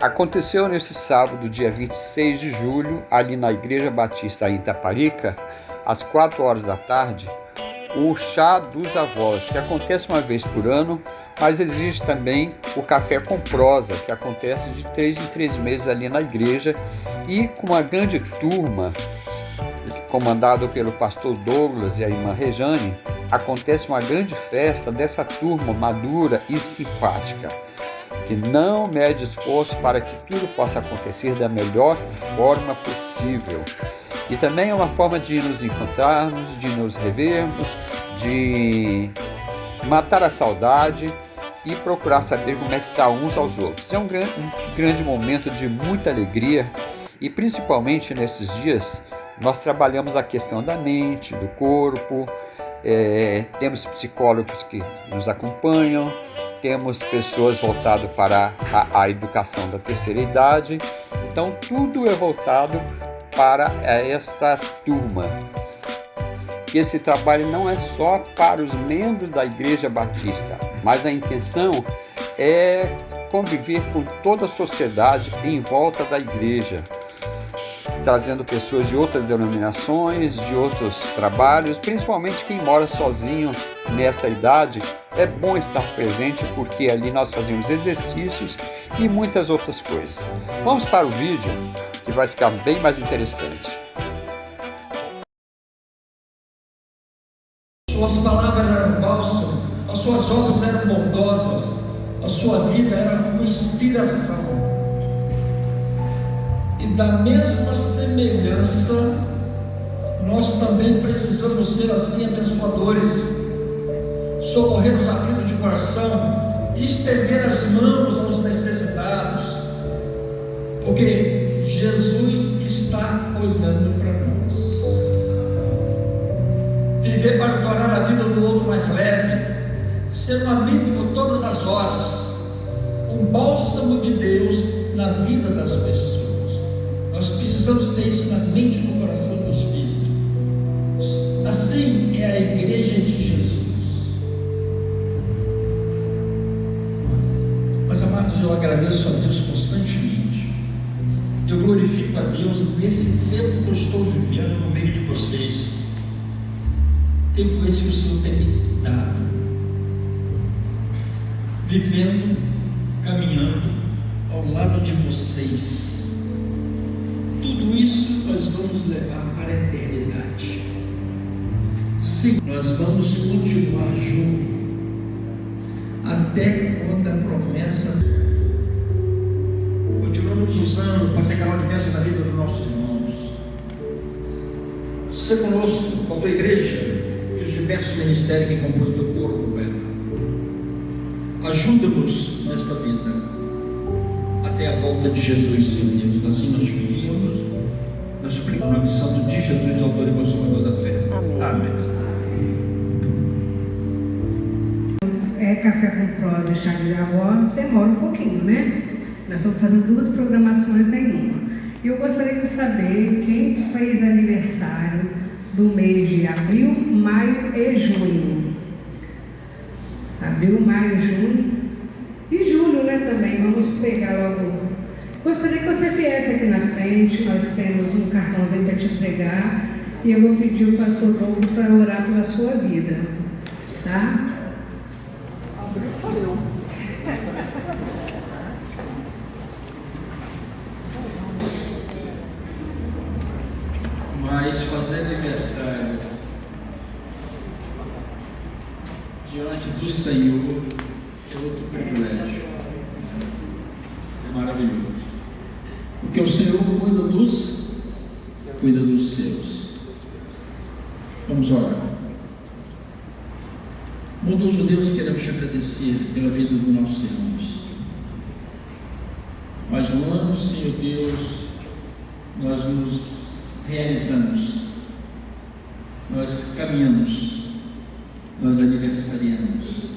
Aconteceu nesse sábado, dia 26 de julho, ali na Igreja Batista em Itaparica, às 4 horas da tarde, o Chá dos Avós, que acontece uma vez por ano, mas existe também o Café com Prosa, que acontece de 3 em 3 meses ali na igreja, e com uma grande turma, comandado pelo pastor Douglas e a irmã Rejane, acontece uma grande festa dessa turma madura e simpática, que não mede esforço para que tudo possa acontecer da melhor forma possível. E também é uma forma de nos encontrarmos, de nos revermos, de matar a saudade e procurar saber como é que está uns aos outros. É um grande momento de muita alegria e principalmente nesses dias nós trabalhamos a questão da mente, do corpo, temos psicólogos que nos acompanham, temos pessoas voltadas para a educação da terceira idade, então tudo é voltado para esta turma. Que esse trabalho não é só para os membros da Igreja Batista, mas a intenção é conviver com toda a sociedade em volta da igreja, trazendo pessoas de outras denominações, de outros trabalhos, principalmente quem mora sozinho nesta idade. É bom estar presente porque ali nós fazemos exercícios e muitas outras coisas. Vamos para o vídeo que vai ficar bem mais interessante. Suas palavras eram bálsamo, as suas obras eram bondosas, a sua vida era uma inspiração. E da mesma semelhança, nós também precisamos ser assim abençoadores, socorrer os aflitos de coração e estender as mãos aos necessitados, porque Jesus está olhando para nós. Viver para tornar a vida do outro mais leve, ser um amigo todas as horas, um bálsamo de Deus na vida das pessoas. Nós precisamos ter isso na mente, no coração e no espírito. Assim é a igreja de Jesus. Mas, amados, eu agradeço a Deus constantemente. Eu glorifico a Deus nesse tempo que eu estou vivendo no meio de vocês. Tempo esse que o Senhor tem me dado, vivendo, caminhando ao lado de vocês. Tudo isso nós vamos levar para a eternidade. Sim, nós vamos continuar juntos até quando a promessa. Continuamos usando para ser canal de bênção na vida dos nossos irmãos. Ser conosco, com a tua igreja, os diversos ministérios que compõem o teu corpo, Pai. Ajuda-nos nesta vida até a volta de Jesus, Senhor Deus. Assim nós pedimos, nós suplicamos na missão de Jesus, autor e consumador da fé. Amém. Amém. Café com Prosa e Chá de Avó demora um pouquinho, né? Nós estamos fazendo 2 programações em uma. E eu gostaria de saber quem fez aniversário do mês de abril, maio e junho. Abril, maio, junho e julho, né, também. Vamos pegar logo. Gostaria que você viesse aqui na frente, nós temos um cartãozinho para te entregar e eu vou pedir o pastor Douglas para orar pela sua vida, tá? Abril foi eu. Mas fazer aniversário diante do Senhor é outro privilégio, é maravilhoso, porque o Senhor cuida dos seus. Vamos orar. Bondoso Deus, queremos te agradecer pela vida dos nossos irmãos. Mais um ano, Senhor Deus, nós nos realizamos, nós caminhamos, nós aniversariamos,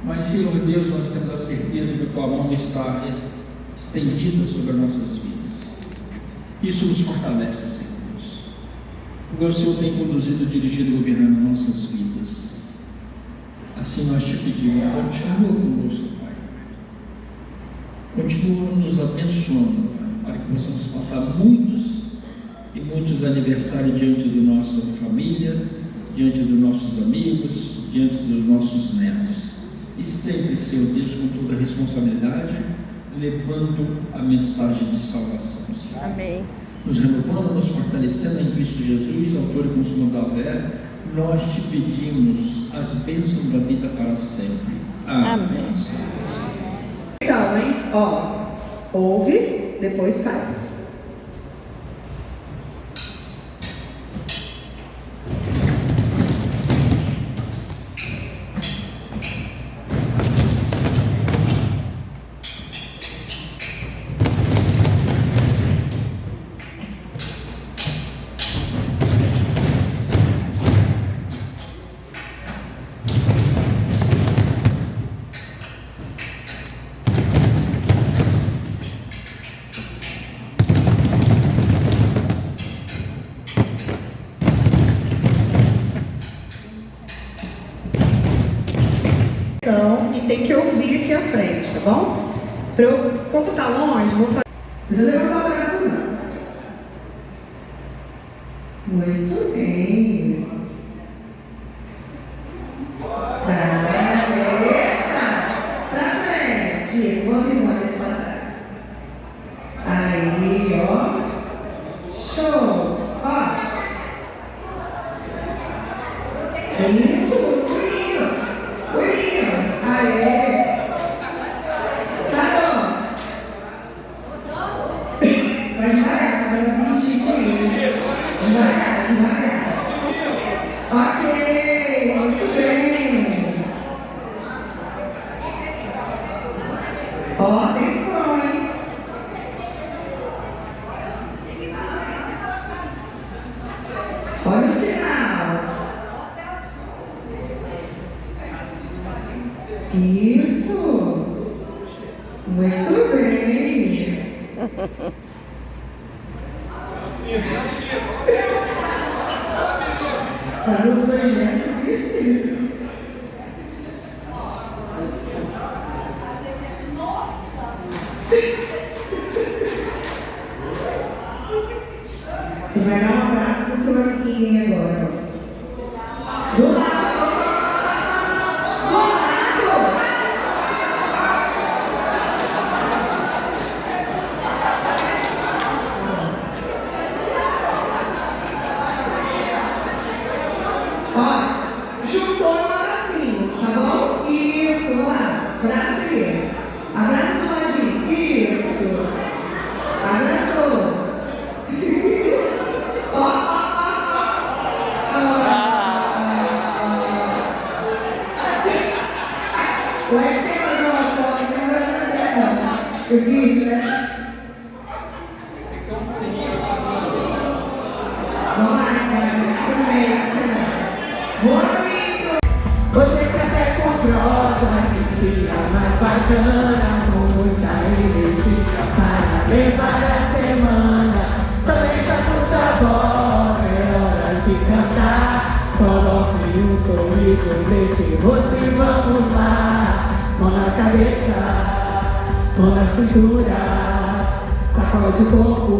mas, Senhor Deus, nós temos a certeza que a tua mão está estendida sobre as nossas vidas. Isso nos fortalece, Senhor Deus, porque o Senhor tem conduzido, dirigido e governando nossas vidas. Assim nós te pedimos, continua conosco, Pai. Continua nos abençoando, Pai, para que possamos passar muitos e muitos aniversários diante da nossa família, diante dos nossos amigos, diante dos nossos netos. E sempre, Senhor Deus, com toda a responsabilidade, levando a mensagem de salvação, Senhor. Amém. Nos renovando, nos fortalecendo em Cristo Jesus, autor e consumador da fé, nós te pedimos as bênçãos da vida para sempre. Amém. Então, hein? Ó, ouve, depois faz. E tem que ouvir aqui à frente, tá bom? Como tá longe, vou fazer. Precisa levantar o braço, não. Muito bem. Pra frente. Isso, uma visão desse pra trás. Aí, ó. Show. Ó. Isso, os filhos. Aê! Parou! Vai devagar, vai dar um tiquinho. Devagar. Ok, muito bem. Ó, atenção, hein? Olha o sinal. Isso! Muito bem! Fazer os dois gestos é difícil. Você vai dar um abraço pro seu amiguinho agora. Do lado! Juntou no abracinho, tá bom? Isso, lá, abraça ele. Abraça do ladinho, isso. Abraçou. O F tem que fazer uma foto, não vai dar certo não. O vídeo, né? Vamos lá, hoje é café com prosa, mentira mais bacana, com muita energia para levar a semana. Também chamamos a voz, é hora de cantar. Coloque um sorriso, deixe você, vamos lá. Mão na cabeça, mão na cintura, sacode o corpo.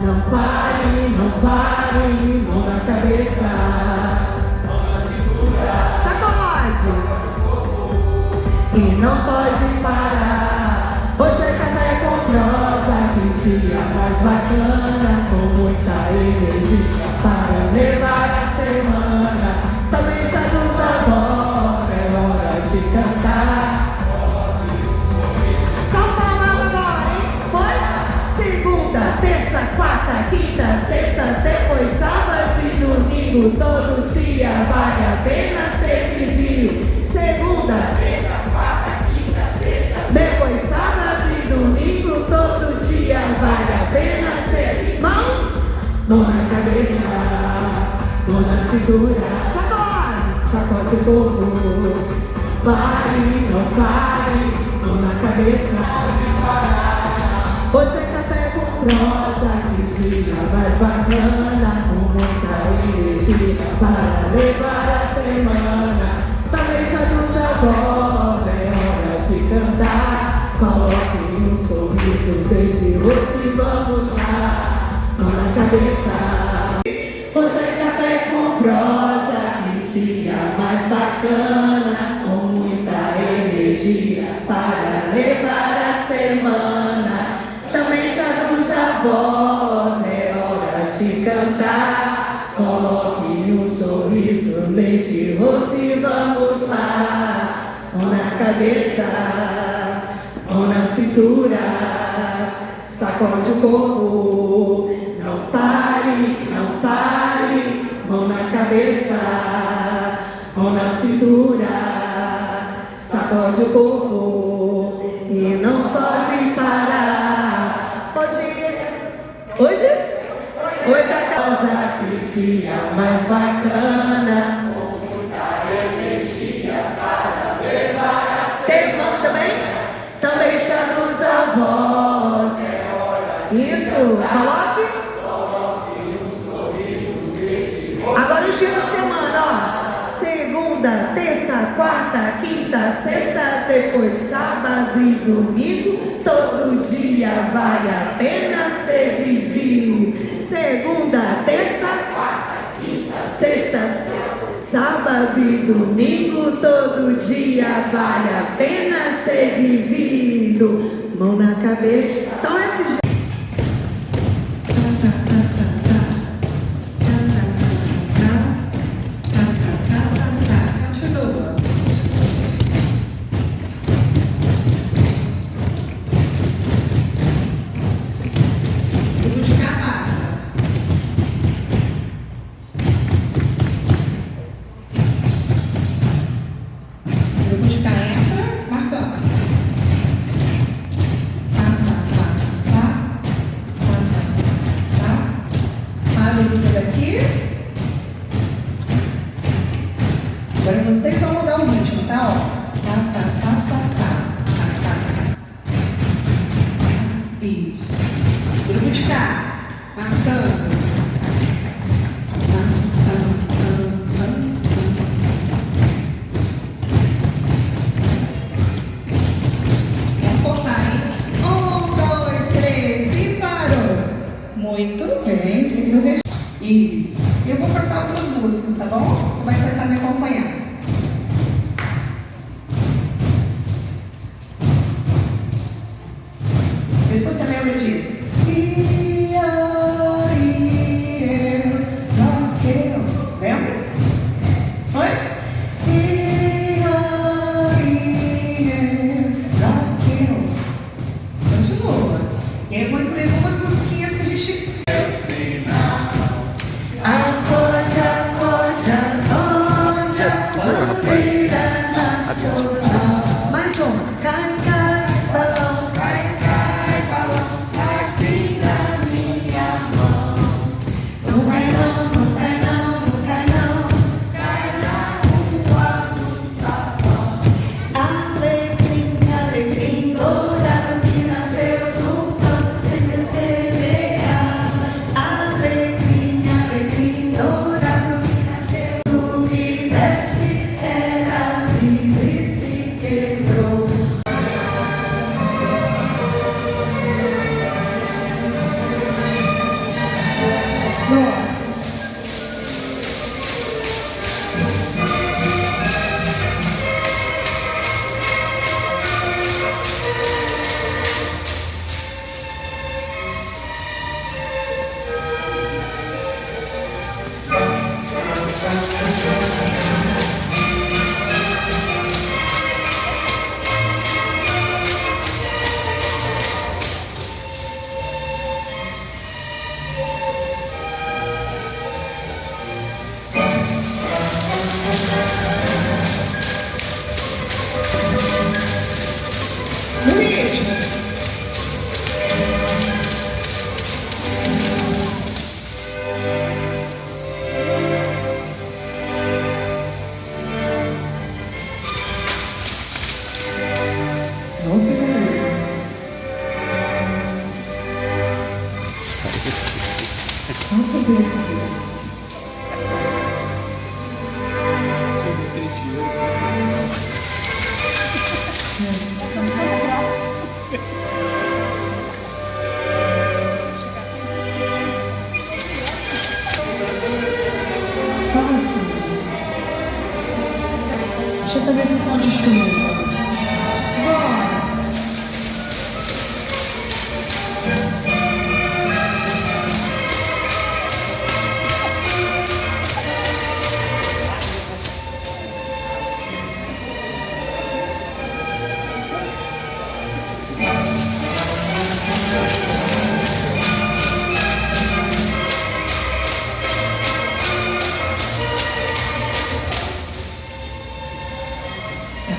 Não pare, mão na cabeça. E não pode parar. Hoje é café com prosa, que dia mais bacana, com muita energia para levar a semana. Também já usa a voz, é hora de cantar. Só falando agora, hein? Foi? Segunda, terça, quarta, quinta, sexta, depois sábado e domingo. Todo dia vale a pena ser vivido. Segunda, terça, depois sábado e domingo, todo dia vale a pena ser mão na cabeça, mão na cintura, sacode o corpo. Pare, não pare, mão na cabeça. Hoje é café com prosa, que dia mais bacana, com muita energia para levar a semana. Também já usa a voz, é hora de cantar. Coloque e um sorriso desse rosto e vamos lá, mão na cabeça. Hoje é café com prosa, que dia mais bacana, com muita energia para levar a semana. Também chá dos avós, é hora de cantar. Coloque um sorriso neste rosto e vamos lá. Mão na cabeça, mão na cintura, sacode o corpo. Não pare, não pare. Mão na cabeça, mão na cintura, sacode o corpo e não pode parar. Hoje a causa que dia mais bacana, com muita energia para levar a semana. Também está nos avós. Isso, coloque um sorriso nesse rosto. Agora os dias da semana, ó. Segunda, terça, quarta, quinta, sexta, depois sábado e domingo. Todo dia vale a pena ser vivido. Segunda, terça, quarta, quinta, sexta, sábado e domingo. Todo dia vale a pena ser vivido. Mão na cabeça. Então esse jeito. Continua. Grupo de cá, grupo de cá entra, marcando. Daqui. Agora vocês vão mudar o ritmo, tá? Isso. Grupo de cá. Marcando. Vamos cortar, hein? 1, 2, 3 e parou. Muito bem, seguindo o registro. Isso. Eu vou cantar algumas músicas, tá bom? Você vai tentar me acompanhar. Vê se você lembra disso. Lembra? Foi? Continua. E aí eu vou incluir algumas musiquinhas que a gente... Acorde, acorde, acorde, bandeira nacional. Mais uma. Cai, balão, aqui na minha mão. Não cai não, não cai não, não cai não. Cai na rua do sabão. Alecrim, alecrim, dourado que nasceu do campo sem ser semeado. Alecrim, alecrim, dourado que nasceu do Nordeste, era livre e se quebrou. No ritmo. Não finaliza. Não precisa. Yes.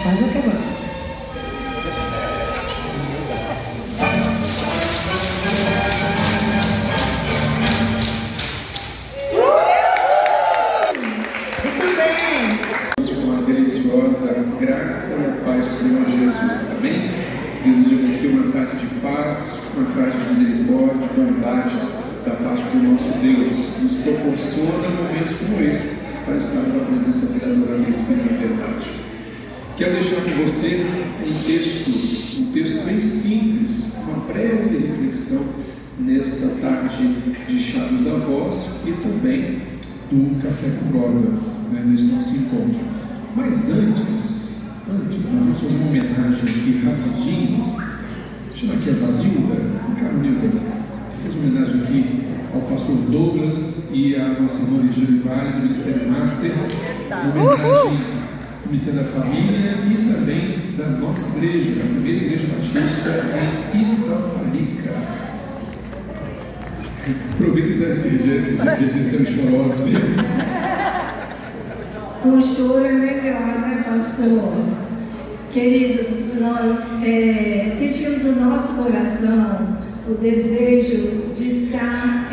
Quase acabando. Muito bem. Uma deliciosa graça e a paz do Senhor Jesus. Amém? Desejo a você uma tarde de paz, uma tarde de misericórdia, de bondade da parte do nosso Deus. Nos proporciona momentos como esse para estarmos à presença dele adorando em espírito e verdade. Quero deixar com você um texto bem simples, uma breve reflexão nesta tarde de chá dos avós e também do Café com Prosa, nesse nosso encontro. Mas antes, vamos fazer uma homenagem aqui rapidinho. Chama aqui a Vanilda, Caronilda, vamos uma homenagem aqui ao pastor Douglas e à nossa irmã Regiane Vale do Ministério Master, uma homenagem do Ministério da Família e também da nossa igreja, da primeira igreja batista em Itaparica. Aproveita que a gente está chorosa mesmo. Com choro é melhor, né, pastor? Queridos, nós sentimos no nosso coração o desejo de estar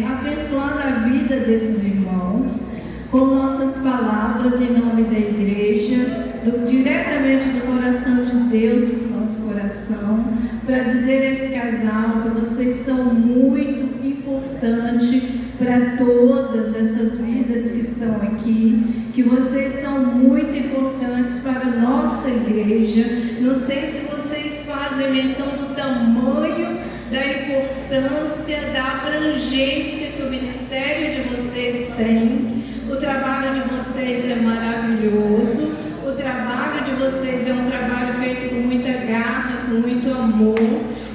abençoando a vida desses irmãos com nossas palavras em nome da igreja, diretamente do coração de Deus para o nosso coração, para dizer a esse casal que vocês são muito importantes para todas essas vidas que estão aqui, que vocês são muito importantes para a nossa igreja. Não sei se vocês fazem menção do tamanho, da importância, da abrangência que o ministério de vocês tem. O trabalho de vocês é maravilhoso, o trabalho de vocês é um trabalho feito com muita garra, com muito amor.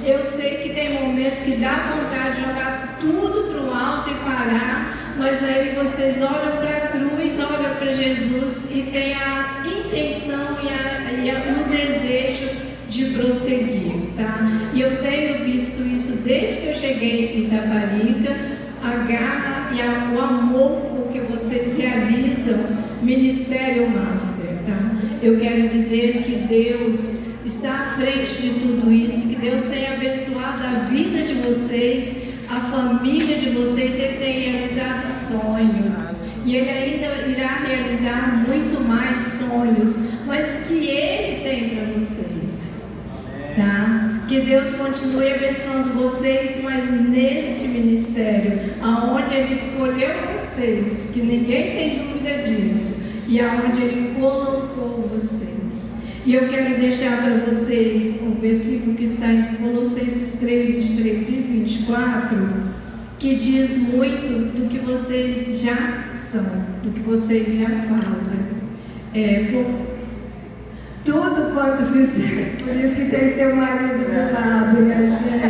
Eu sei que tem momentos que dá vontade de jogar tudo para o alto e parar, mas aí vocês olham para a cruz, olham para Jesus e têm a intenção e o desejo de prosseguir, tá? E eu tenho visto isso desde que eu cheguei em Itaparica, a garra e o amor com que vocês realizam Ministério Master, tá? Eu quero dizer que Deus está à frente de tudo isso, que Deus tem abençoado a vida de vocês, a família de vocês. Ele tem realizado sonhos e Ele ainda irá realizar muito mais sonhos, mas que Ele tem para vocês, tá? Que Deus continue abençoando vocês, mas neste ministério, aonde Ele escolheu vocês, que ninguém tem dúvida disso, e aonde Ele colocou vocês. E eu quero deixar para vocês um versículo que está em Colossenses 3, 23 e 24, que diz muito do que vocês já são, do que vocês já fazem. Por tudo quanto fizer, por isso que tem que ter um marido do lado, né, gente?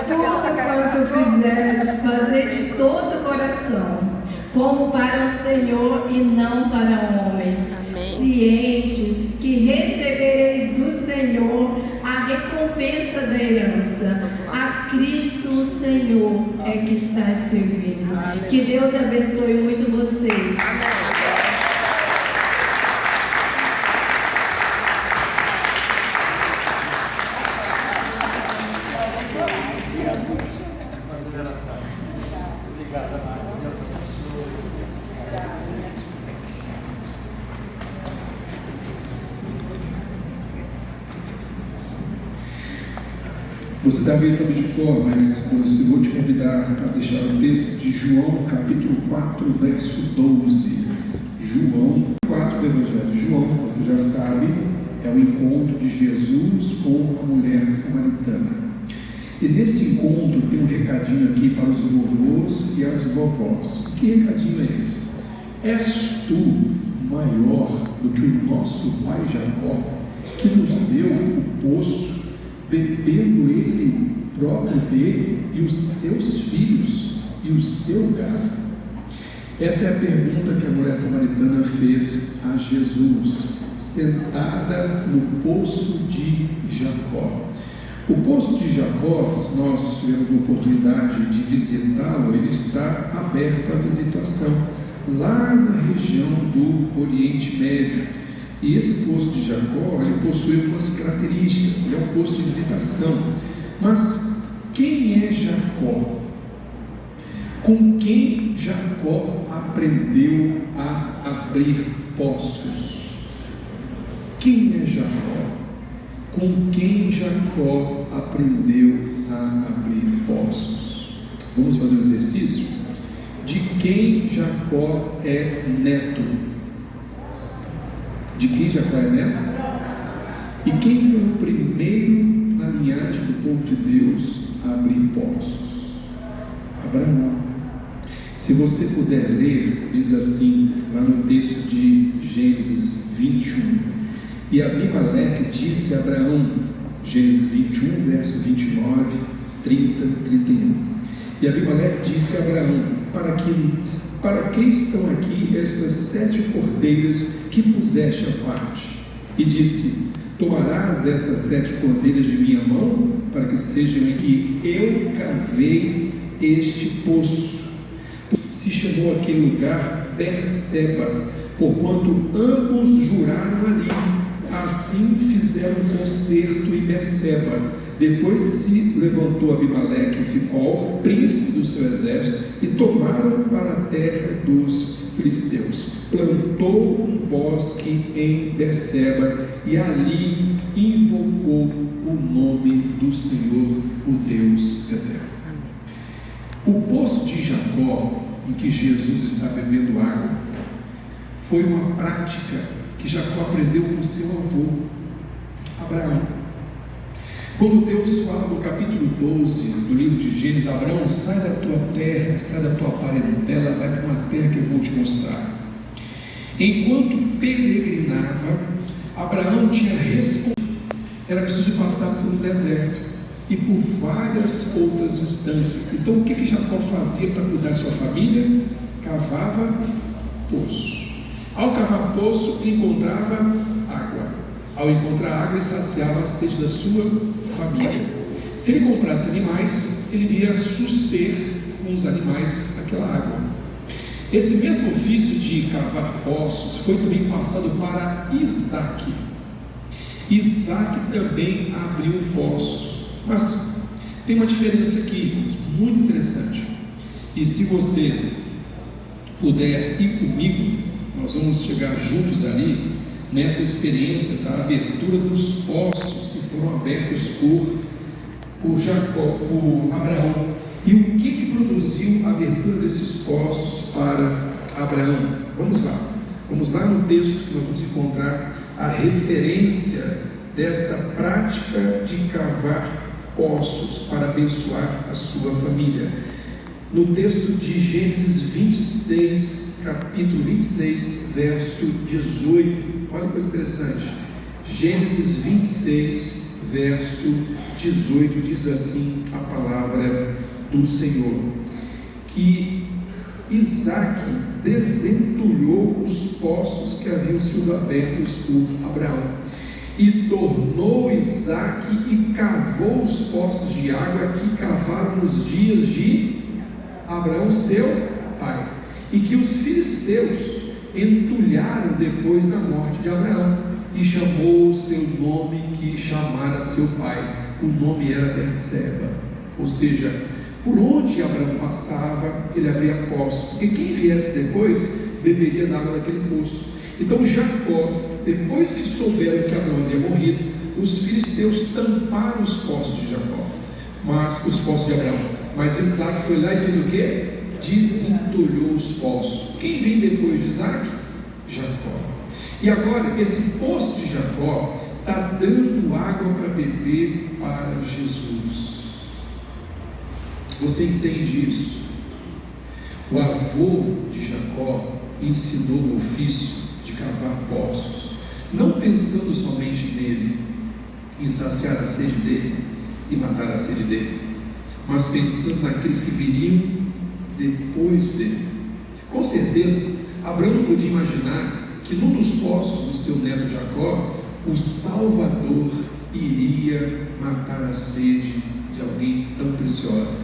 Tudo quanto fizeres, fazer de todo o coração, como para o Senhor e não para homens, cientes que recebereis do Senhor a recompensa da herança. A Cristo o Senhor é que está servindo. Que Deus abençoe muito vocês. Você talvez sabe de cor, mas eu vou te convidar a deixar o texto de João, capítulo 4, verso 12. João 4 do Evangelho de João, você já sabe, é o encontro de Jesus com a mulher samaritana. E nesse encontro tem um recadinho aqui para os vovôs e as vovós. Que recadinho é esse? És tu maior do que o nosso pai Jacó, que nos deu o poço, bebendo ele próprio dele e os seus filhos e o seu gado? Essa é a pergunta que a mulher samaritana fez a Jesus, sentada no poço de Jacó. O poço de Jacó, se nós tivermos a oportunidade de visitá-lo, ele está aberto à visitação, lá na região do Oriente Médio. E esse poço de Jacó, ele possui algumas características, ele é um poço de visitação. Mas quem é Jacó? Com quem Jacó aprendeu a abrir poços? Quem é Jacó? Com quem Jacó aprendeu a abrir poços? Vamos fazer um exercício? De quem Jacó é neto? De quem Jacó é neto? E quem foi o primeiro na linhagem do povo de Deus a abrir poços? Abraão. Se você puder ler, diz assim, lá no texto de Gênesis 21. E Abimeleque disse a Abraão, Gênesis 21, verso 29, 30, 31. E Abimeleque disse a Abraão: para que estão aqui estas 7 cordeiras que puseste à parte? E disse: tomarás estas 7 cordeiras de minha mão, para que sejam em que eu cavei este poço. Se chamou aquele lugar Berseba, porquanto ambos juraram ali. Assim fizeram um concerto em Berseba. Depois se levantou Abimeleque e Ficol, príncipe do seu exército, e tomaram para a terra dos filisteus. Plantou um bosque em Berseba e ali invocou o nome do Senhor, o Deus eterno. O poço de Jacó, em que Jesus está bebendo água, foi uma prática que Jacó aprendeu com seu avô, Abraão. Quando Deus fala no capítulo 12 do livro de Gênesis: Abraão, sai da tua terra, sai da tua parentela, vai para uma terra que eu vou te mostrar. Enquanto peregrinava, Abraão tinha respondido, era preciso passar por um deserto e por várias outras instâncias. Então o que Jacó fazia para cuidar da sua família? Cavava poço. Ao cavar poço, encontrava água. Ao encontrar água, ele saciava a sede da sua família. Se ele comprasse animais, ele iria suster com os animais aquela água. Esse mesmo ofício de cavar poços foi também passado para Isaac. Isaac também abriu poços. Mas tem uma diferença aqui, muito interessante. E se você puder ir comigo, nós vamos chegar juntos ali nessa experiência da abertura dos poços que foram abertos por Jacó, por Abraão. E o que produziu a abertura desses poços para Abraão? Vamos lá no texto que nós vamos encontrar a referência desta prática de cavar poços para abençoar a sua família. No texto de Gênesis 26, capítulo 26, verso 18. Olha que coisa interessante. Gênesis 26, verso 18, diz assim a palavra do Senhor: que Isaac desentulhou os poços que haviam sido abertos por Abraão, e tornou Isaac e cavou os poços de água que cavaram nos dias de Abraão seu pai, e que os filisteus entulharam depois da morte de Abraão, e chamou-os pelo nome que chamara seu pai. O nome era Berseba, ou seja, por onde Abraão passava, ele abria poços, porque quem viesse depois beberia da água daquele poço. Então Jacó, depois que souberam que Abraão havia morrido, os filisteus tamparam os poços de Jacó, os poços de Abraão. Mas Isaac foi lá e fez o quê? Desentulhou os poços. Quem vem depois de Isaac? Jacó. E agora esse poço de Jacó está dando água para beber para Jesus. Você entende isso? O avô de Jacó ensinou o ofício de cavar poços, não pensando somente nele, em saciar a sede dele e matar a sede dele, mas pensando naqueles que viriam depois dele. Com certeza, Abraão não podia imaginar que num dos poços do seu neto Jacó, o Salvador iria matar a sede de alguém tão preciosa,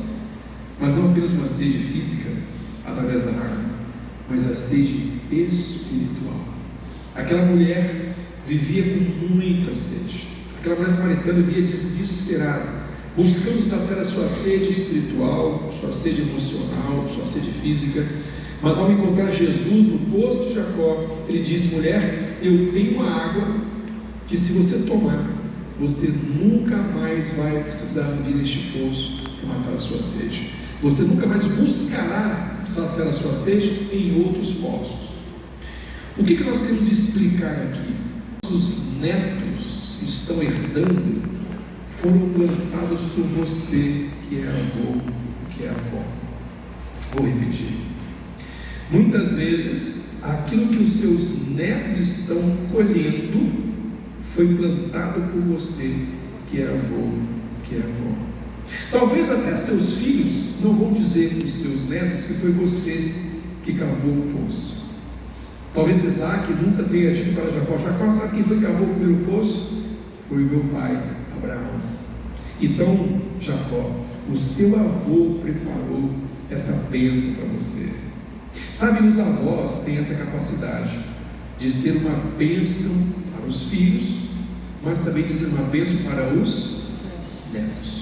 mas não apenas uma sede física através da água, mas a sede espiritual. Aquela mulher vivia com muita sede. Aquela mulher samaritana vivia desesperada, buscando saciar a sua sede espiritual, sua sede emocional, sua sede física. Mas ao encontrar Jesus no poço de Jacó, ele disse: mulher, eu tenho uma água que, se você tomar, você nunca mais vai precisar vir a este poço para matar a sua sede. Você nunca mais buscará saciar a sua sede em outros poços. O que nós queremos explicar aqui? Nossos netos estão herdando, foram plantados por você, que é avô e que é avó. Vou repetir. Muitas vezes, aquilo que os seus netos estão colhendo foi plantado por você, que é avô, que é avó. Talvez até seus filhos não vão dizer para os seus netos que foi você que cavou o poço. Talvez Isaac nunca tenha dito para Jacó: Jacó, sabe quem foi que cavou o primeiro poço? Foi o meu pai, Abraão. Então, Jacó, o seu avô preparou esta bênção para você. Sabe, os avós têm essa capacidade de ser uma bênção para os filhos, mas também de ser uma bênção para os netos.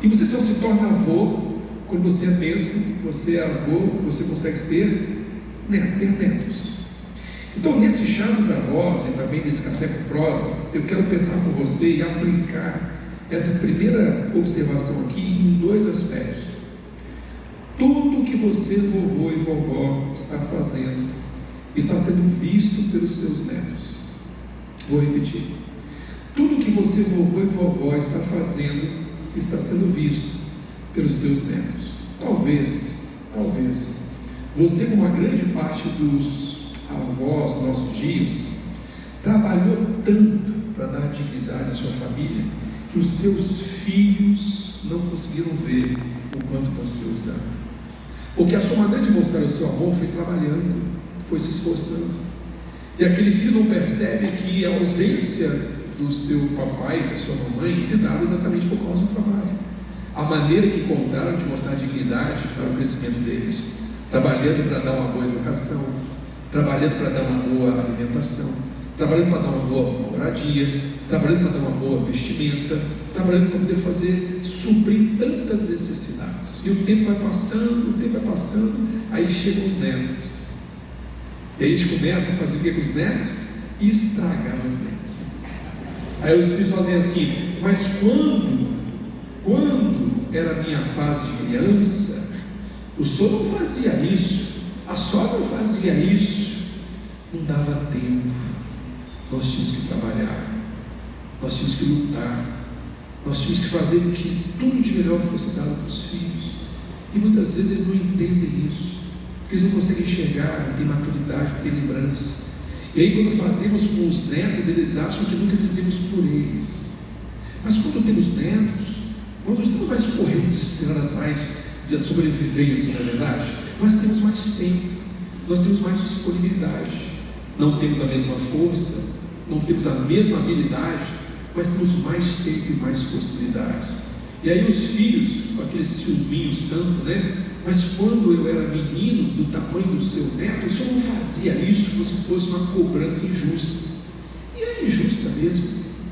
E você só se torna avô quando você é bênção, você é avô, você consegue ter netos. Então, nesse chá dos avós e também nesse café com prosa, eu quero pensar com você e aplicar essa primeira observação aqui em dois aspectos. Tudo que você, vovô e vovó, está fazendo está sendo visto pelos seus netos. Vou repetir. Tudo que você, vovô e vovó, está fazendo está sendo visto pelos seus netos. Talvez, você, como a grande parte dos avós dos nossos dias, trabalhou tanto para dar dignidade à sua família, que os seus filhos não conseguiram ver o quanto você os ama. Porque a sua maneira de mostrar o seu amor foi trabalhando, foi se esforçando. E aquele filho não percebe que a ausência do seu papai e da sua mamãe se dava exatamente por causa do trabalho. A maneira que encontraram de mostrar dignidade para o crescimento deles, trabalhando para dar uma boa educação, trabalhando para dar uma boa alimentação, trabalhando para dar uma boa moradia, trabalhando para dar uma boa vestimenta, trabalhando para poder suprir tantas necessidades. E o tempo vai passando, aí chegam os netos. E aí a gente começa a fazer o que com os netos? Estragar os netos. Aí os filhos fazem assim: mas quando era a minha fase de criança, o senhor não fazia isso, a sogra não fazia isso, não dava tempo. Nós tínhamos que trabalhar, nós tínhamos que lutar, nós tínhamos que fazer com que tudo de melhor fosse dado para os filhos. E muitas vezes eles não entendem isso, porque eles não conseguem enxergar, não têm maturidade, não têm lembrança. E aí, quando fazemos com os netos, eles acham que nunca fizemos por eles. Mas quando temos netos, nós não estamos mais correndo desesperado atrás da sobrevivência, não é verdade? Nós temos mais tempo, nós temos mais disponibilidade, não temos a mesma força, não temos a mesma habilidade, mas temos mais tempo e mais possibilidades. E aí os filhos, com aquele ciúminho santo, né? Mas quando eu era menino do tamanho do seu neto, o senhor não fazia isso como se fosse uma cobrança injusta. E é injusta mesmo,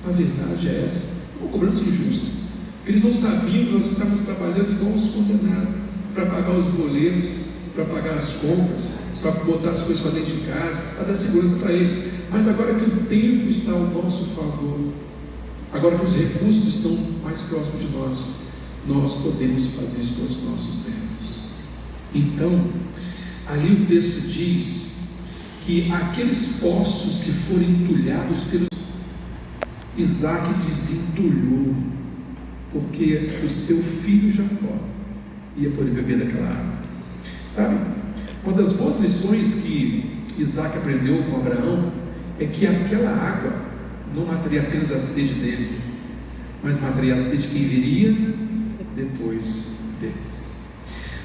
a verdade é essa, uma cobrança injusta. Eles não sabiam que nós estávamos trabalhando igual os condenados, para pagar os boletos, para pagar as compras, para botar as coisas para dentro de casa, para dar segurança para eles. Mas agora que o tempo está ao nosso favor, agora que os recursos estão mais próximos de nós podemos fazer isso para os nossos netos. Então, ali o texto diz que aqueles poços que foram entulhados pelos Isaac desentulhou, porque o seu filho Jacó ia poder beber daquela água. Sabe, uma das boas lições que Isaac aprendeu com Abraão é que aquela água não mataria apenas a sede dele, mas mataria a sede de quem viria depois deles.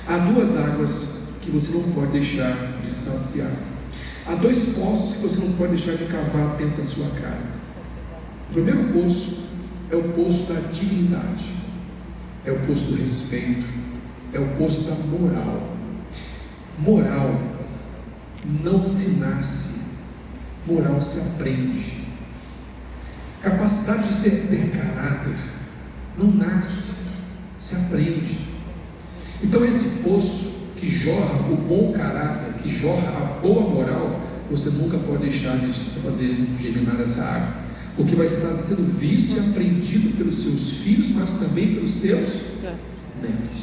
Há duas águas que você não pode deixar de saciar. Há dois poços que você não pode deixar de cavar dentro da sua casa. O primeiro poço é é o poço da dignidade, é o poço do respeito, é o poço da moral. Moral não se nasce, moral se aprende. Capacidade de ter caráter não nasce, se aprende. Então esse poço que jorra o bom caráter, que jorra a boa moral, você nunca pode deixar de fazer germinar essa água, porque vai estar sendo visto e aprendido pelos seus filhos, mas também pelos seus netos.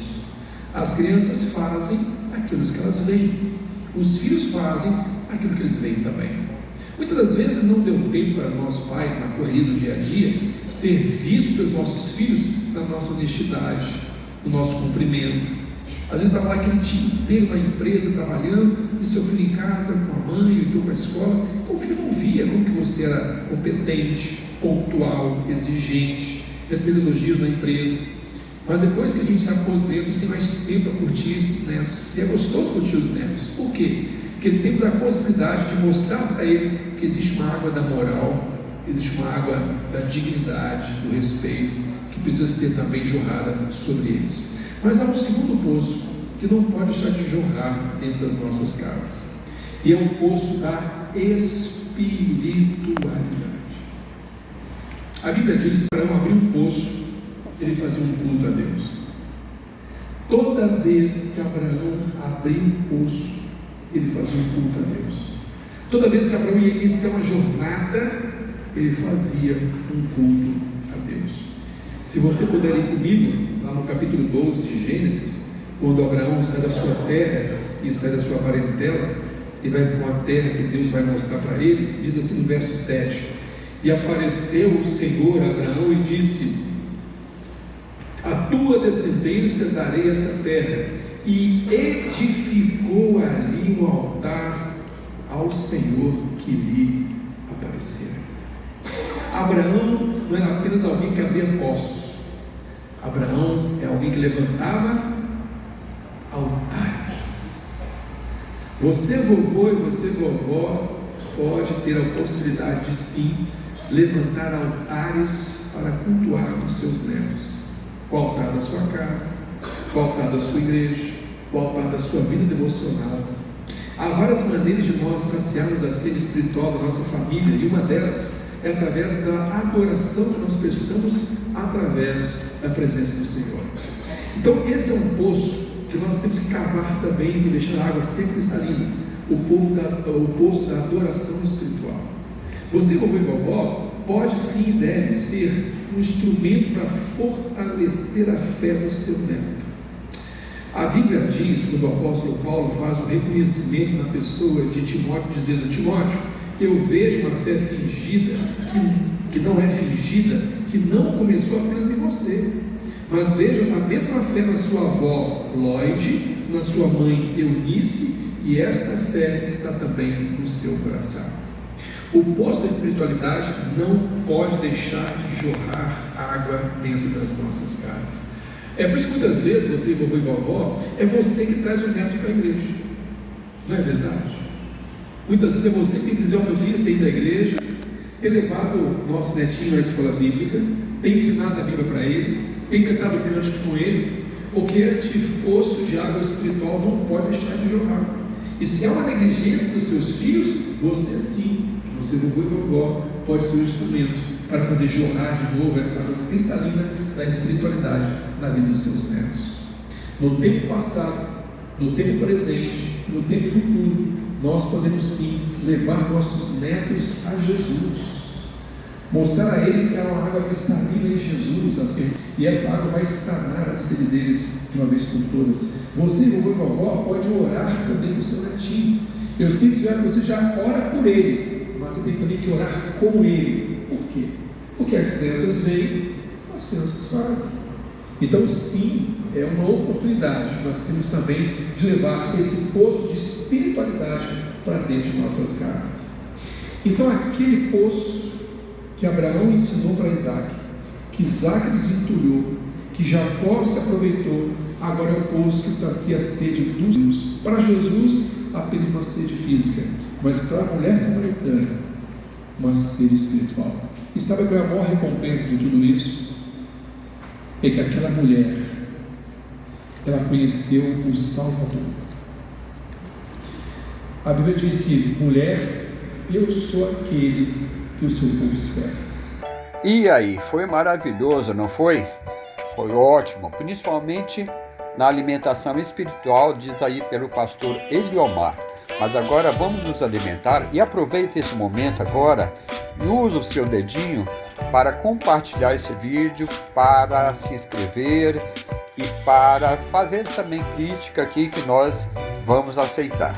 As crianças fazem aquilo que elas veem, os filhos fazem aquilo que eles veem também. Muitas das vezes não deu tempo para nós pais, na correria do dia a dia, ser visto pelos nossos filhos na nossa honestidade, no nosso cumprimento. Às vezes estava lá aquele dia inteiro na empresa trabalhando, e seu filho em casa com a mãe, ou então com a escola, então o filho não via como que você era competente, pontual, exigente, recebendo elogios na empresa. Mas depois que a gente se aposenta, a gente tem mais tempo para curtir esses netos, e é gostoso curtir os netos. Por quê? Porque temos a possibilidade de mostrar para ele que existe uma água da moral, existe uma água da dignidade, do respeito, que precisa ser também jorrada sobre eles. Mas há um segundo poço que não pode deixar de jorrar dentro das nossas casas, e é o poço da espiritualidade. A Bíblia diz que Abraão abriu um poço, ele fazia um culto a Deus. Toda vez que Abraão abriu um poço, ele fazia um culto a Deus. Toda vez que Abraão ia iniciar uma jornada, ele fazia um culto a Deus. Se você puder ir comigo, lá no capítulo 12 de Gênesis, quando Abraão sai da sua terra e sai da sua parentela, e vai para uma terra que Deus vai mostrar para ele, diz assim no verso 7, e apareceu o Senhor a Abraão e disse: a tua descendência darei essa terra, e edificou ali um altar ao Senhor que lhe aparecera. Abraão não era apenas alguém que abria postos, Abraão é alguém que levantava altares. Você, vovô, e você, vovó, pode ter a possibilidade de sim levantar altares para cultuar os seus netos. O altar da sua casa, o altar da sua igreja, o altar da sua vida devocional. Há várias maneiras de nós saciarmos a sede espiritual da nossa família, e uma delas é através da adoração que nós prestamos através da presença do Senhor. Então esse é um poço que nós temos que cavar também e deixar a água sempre cristalina, o poço da adoração espiritual. Você, vovô e vovó, pode sim e deve ser um instrumento para fortalecer a fé no seu neto. A Bíblia diz, quando o apóstolo Paulo faz um reconhecimento na pessoa de Timóteo, dizendo: Timóteo, eu vejo uma fé fingida, que não é fingida, que não começou apenas em você, mas vejo essa mesma fé na sua avó Lloyd, na sua mãe Eunice, e esta fé está também no seu coração. O poço da espiritualidade não pode deixar de jorrar água dentro das nossas casas. É por isso que muitas vezes você, vovô e vovó, é você que traz o neto para a igreja, não é verdade? Muitas vezes é você que tem que dizer: meu filho tem ido à igreja, tem levado o nosso netinho à escola bíblica, tem ensinado a Bíblia para ele, tem cantado cânticos com ele, porque este poço de água espiritual não pode deixar de jorrar. E se há uma negligência dos seus filhos, você sim, você, vovô e vovó, pode ser um instrumento para fazer jorrar de novo essa água cristalina da espiritualidade na vida dos seus netos. No tempo passado, no tempo presente, no tempo futuro, nós podemos sim levar nossos netos a Jesus, mostrar a eles que há uma água cristalina em Jesus, assim, e essa água vai sanar a sede deles de uma vez por todas. Você, vovô e vovó, pode orar também com seu netinho. Eu sei que você já ora por ele, mas você tem também que orar com ele. Por quê? Porque as crianças veem, as crianças fazem. Então sim, é uma oportunidade, nós temos também de levar esse poço de espiritualidade para dentro de nossas casas. Então aquele poço que Abraão ensinou para Isaac, que Isaac desentulhou, que Jacó se aproveitou, agora é o poço que sacia a sede dos filhos. Para Jesus, apenas uma sede física, mas para a mulher samaritana, uma sede espiritual. E sabe qual é a maior recompensa de tudo isso? é que aquela mulher, ela conheceu o Salvador. A Bíblia diz assim: mulher, eu sou aquele que o seu povo espera. E aí, foi maravilhoso, não foi? Foi ótimo, principalmente na alimentação espiritual dita aí pelo pastor Eliomar. Mas agora vamos nos alimentar e aproveite esse momento agora e use o seu dedinho para compartilhar esse vídeo, para se inscrever e para fazer também crítica aqui que nós vamos aceitar.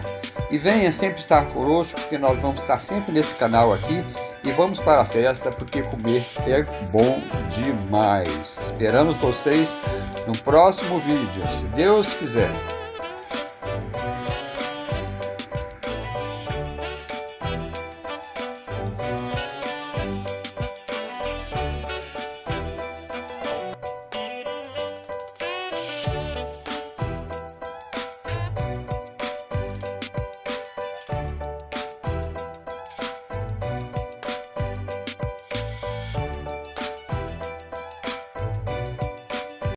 E venha sempre estar conosco, porque nós vamos estar sempre nesse canal aqui e vamos para a festa, porque comer é bom demais. Esperamos vocês no próximo vídeo, se Deus quiser.